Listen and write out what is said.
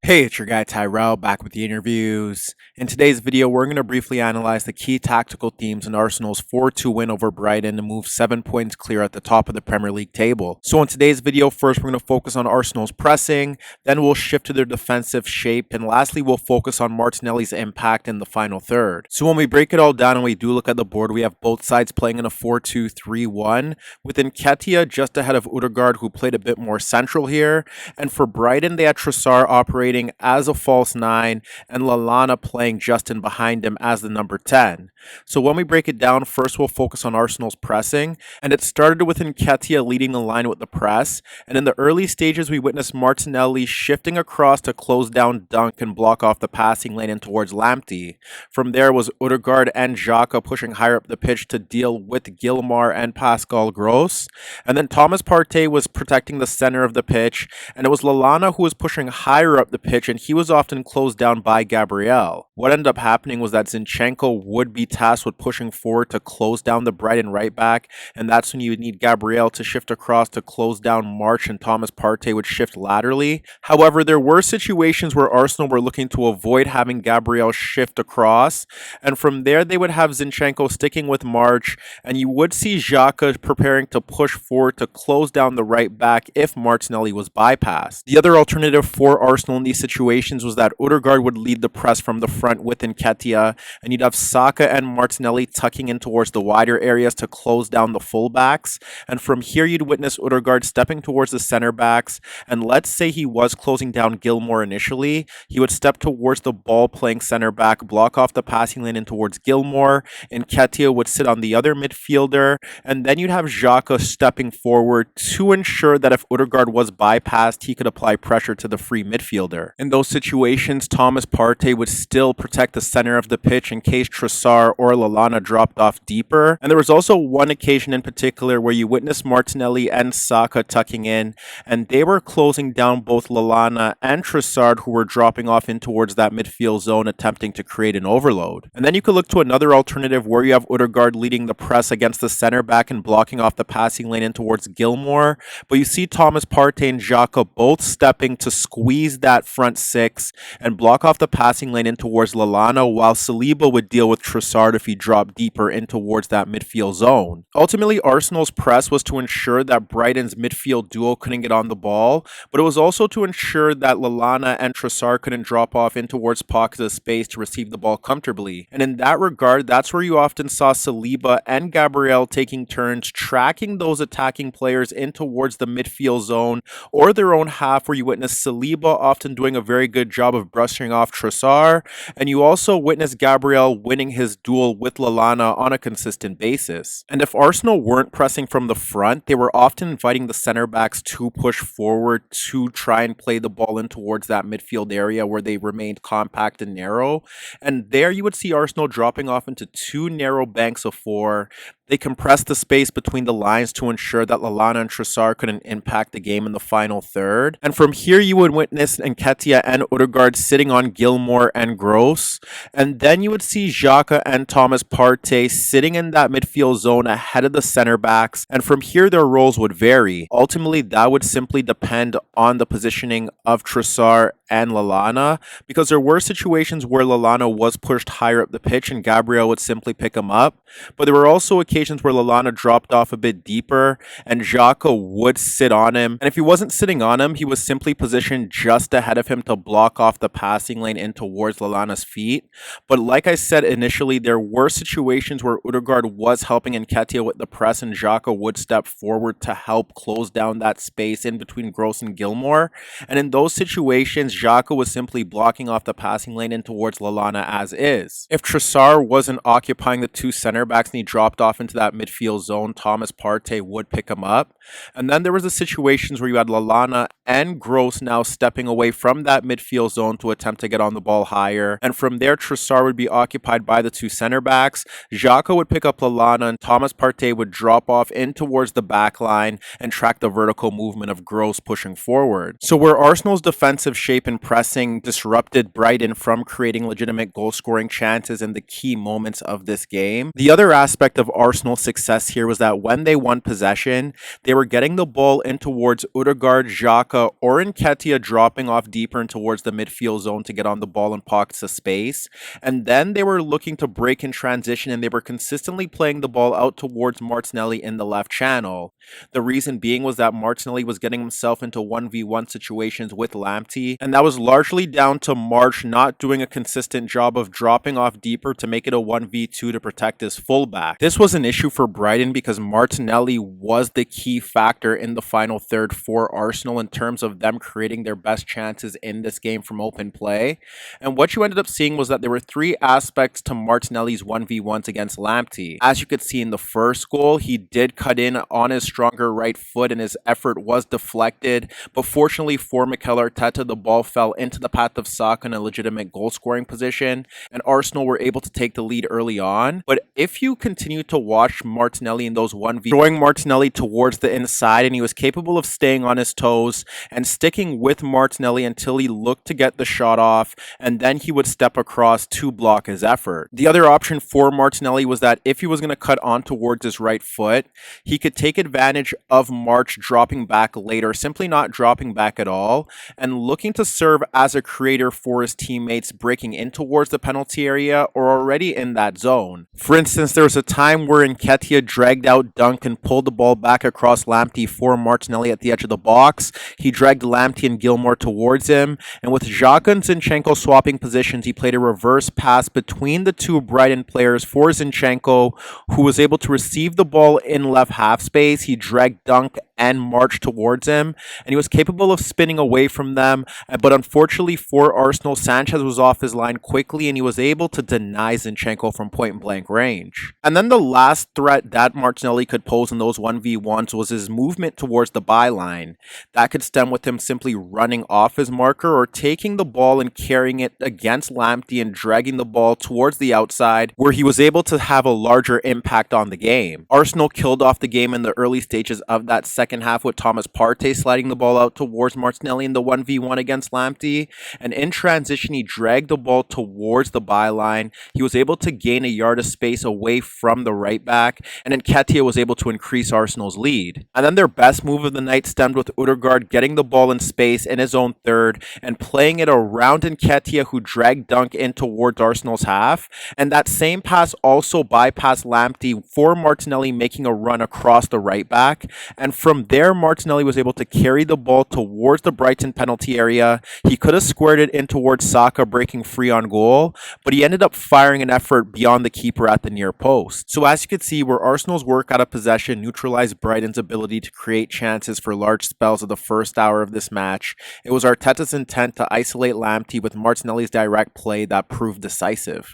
Hey, it's your guy Tyrrell back with the interviews. In today's video, we're going to briefly analyze the key tactical themes in Arsenal's 4-2 win over Brighton to move 7 points clear at the top of the Premier League table. So in today's video, first we're going to focus on Arsenal's pressing, then we'll shift to their defensive shape, and lastly we'll focus on Martinelli's impact in the final third. So when we break it all down and we do look at the board, we have both sides playing in a 4-2-3-1, with Nketiah just ahead of Odegaard, who played a bit more central here, and for Brighton they had Trossard operating as a false 9 and Lallana playing just in behind him as the number 10. So when we break it down, first we'll focus on Arsenal's pressing, and it started with Nketiah leading the line with the press, and in the early stages we witnessed Martinelli shifting across to close down Dunk and block off the passing lane in towards Lamptey. From there was Odegaard and Xhaka pushing higher up the pitch to deal with Gilmar and Pascal Gross, and then Thomas Partey was protecting the center of the pitch, and it was Lallana who was pushing higher up the pitch, and he was often closed down by Gabriel. What ended up happening was that Zinchenko would be tasked with pushing forward to close down the Brighton right back, and that's when you would need Gabriel to shift across to close down March, and Thomas Partey would shift laterally. However, there were situations where Arsenal were looking to avoid having Gabriel shift across, and from there they would have Zinchenko sticking with March, and you would see Xhaka preparing to push forward to close down the right back if Martinelli was bypassed. The other alternative for Arsenal in these situations was that Odegaard would lead the press from the front with Nketiah, and you'd have Saka and Martinelli tucking in towards the wider areas to close down the fullbacks, and from here you'd witness Odegaard stepping towards the center backs, and let's say he was closing down Gilmore initially, he would step towards the ball playing center back, block off the passing lane in towards Gilmore, Nketiah would sit on the other midfielder, and then you'd have Xhaka stepping forward to ensure that if Odegaard was bypassed, he could apply pressure to the free midfielder. In those situations, Thomas Partey would still protect the center of the pitch in case Trossard or Lallana dropped off deeper. And there was also one occasion in particular where you witnessed Martinelli and Saka tucking in, and they were closing down both Lallana and Trossard, who were dropping off in towards that midfield zone attempting to create an overload. And then you could look to another alternative where you have Odegaard leading the press against the center back and blocking off the passing lane in towards Gilmore, but you see Thomas Partey and Xhaka both stepping to squeeze that front six and block off the passing lane in towards Lallana, while Saliba would deal with Trossard if he dropped deeper in towards that midfield zone. Ultimately, Arsenal's press was to ensure that Brighton's midfield duo couldn't get on the ball, but it was also to ensure that Lallana and Trossard couldn't drop off in towards pockets of space to receive the ball comfortably. And in that regard, that's where you often saw Saliba and Gabriel taking turns tracking those attacking players in towards the midfield zone or their own half, where you witness Saliba often doing a very good job of brushing off Trossard, and you also witness Gabriel winning his duel with Lallana on a consistent basis. And if Arsenal weren't pressing from the front, they were often inviting the center backs to push forward to try and play the ball in towards that midfield area where they remained compact and narrow, and there you would see Arsenal dropping off into two narrow banks of four. They compressed the space between the lines to ensure that Lallana and Trossard couldn't impact the game in the final third. And from here, you would witness Nketiah and Odegaard sitting on Gilmore and Gross. And then you would see Xhaka and Thomas Partey sitting in that midfield zone ahead of the center backs. And from here, their roles would vary. Ultimately, that would simply depend on the positioning of Trossard and Lallana, because there were situations where Lallana was pushed higher up the pitch and Gabriel would simply pick him up. But there were also occasions where Lallana dropped off a bit deeper and Xhaka would sit on him. And if he wasn't sitting on him, he was simply positioned just ahead of him to block off the passing lane in towards Lallana's feet. But like I said initially, there were situations where Odegaard was helping Nketiah with the press and Xhaka would step forward to help close down that space in between Gross and Gilmore. And in those situations, Xhaka was simply blocking off the passing lane in towards Lallana as is. If Trossard wasn't occupying the two center backs and he dropped off into that midfield zone, Thomas Partey would pick him up. And then there was the situations where you had Lallana and Gross now stepping away from that midfield zone to attempt to get on the ball higher. And from there, Trossard would be occupied by the two center backs. Xhaka would pick up Lallana and Thomas Partey would drop off in towards the back line and track the vertical movement of Gross pushing forward. So where Arsenal's defensive shape open pressing disrupted Brighton from creating legitimate goal-scoring chances in the key moments of this game. The other aspect of Arsenal's success here was that when they won possession, they were getting the ball in towards Odegaard, Xhaka, or Nketiah dropping off deeper in towards the midfield zone to get on the ball in pockets of space. And then they were looking to break in transition, and they were consistently playing the ball out towards Martinelli in the left channel. The reason being was that Martinelli was getting himself into 1v1 situations with Lamptey, and that was largely down to March not doing a consistent job of dropping off deeper to make it a 1v2 to protect his fullback. This was an issue for Brighton because Martinelli was the key factor in the final third for Arsenal in terms of them creating their best chances in this game from open play. And what you ended up seeing was that there were three aspects to Martinelli's 1v1s against Lamptey. As you could see in the first goal, he did cut in on his stronger right foot and his effort was deflected, but fortunately for Mikel Arteta, the ball fell into the path of Saka in a legitimate goal-scoring position, and Arsenal were able to take the lead early on. But if you continue to watch Martinelli in those 1v, throwing Martinelli towards the inside, and he was capable of staying on his toes and sticking with Martinelli until he looked to get the shot off, and then he would step across to block his effort. The other option for Martinelli was that if he was going to cut on towards his right foot, he could take advantage of March dropping back later, simply not dropping back at all, and looking to serve as a creator for his teammates breaking in towards the penalty area or already in that zone. For instance, there was a time where Nketiah dragged out Dunk and pulled the ball back across Lamptey for Martinelli at the edge of the box. He dragged Lamptey and Gilmour towards him, and with Xhaka and Zinchenko swapping positions, he played a reverse pass between the two Brighton players for Zinchenko, who was able to receive the ball in left half space. He dragged Dunk and March towards him, and he was capable of spinning away from them, but unfortunately for Arsenal, Sanchez was off his line quickly and he was able to deny Zinchenko from point blank range. And then the last threat that Martinelli could pose in those 1v1s was his movement towards the byline. That could stem with him simply running off his marker or taking the ball and carrying it against Lamptey and dragging the ball towards the outside, where he was able to have a larger impact on the game. Arsenal killed off the game in the early stages of that second half with Thomas Partey sliding the ball out towards Martinelli in the 1v1 against Lamptey, and in transition he dragged the ball towards the byline. He was able to gain a yard of space away from the right back, and Nketiah was able to increase Arsenal's lead. And then their best move of the night stemmed with Odegaard getting the ball in space in his own third and playing it around Nketiah, who dragged Dunk in towards Arsenal's half, and that same pass also bypassed Lamptey for Martinelli making a run across the right back, and from there Martinelli was able to carry the ball towards the Brighton penalty area. He could have squared it in towards Saka breaking free on goal, but he ended up firing an effort beyond the keeper at the near post. So as you can see, where Arsenal's work out of possession neutralized Brighton's ability to create chances for large spells of the first hour of this match, it was Arteta's intent to isolate Lamptey with Martinelli's direct play that proved decisive.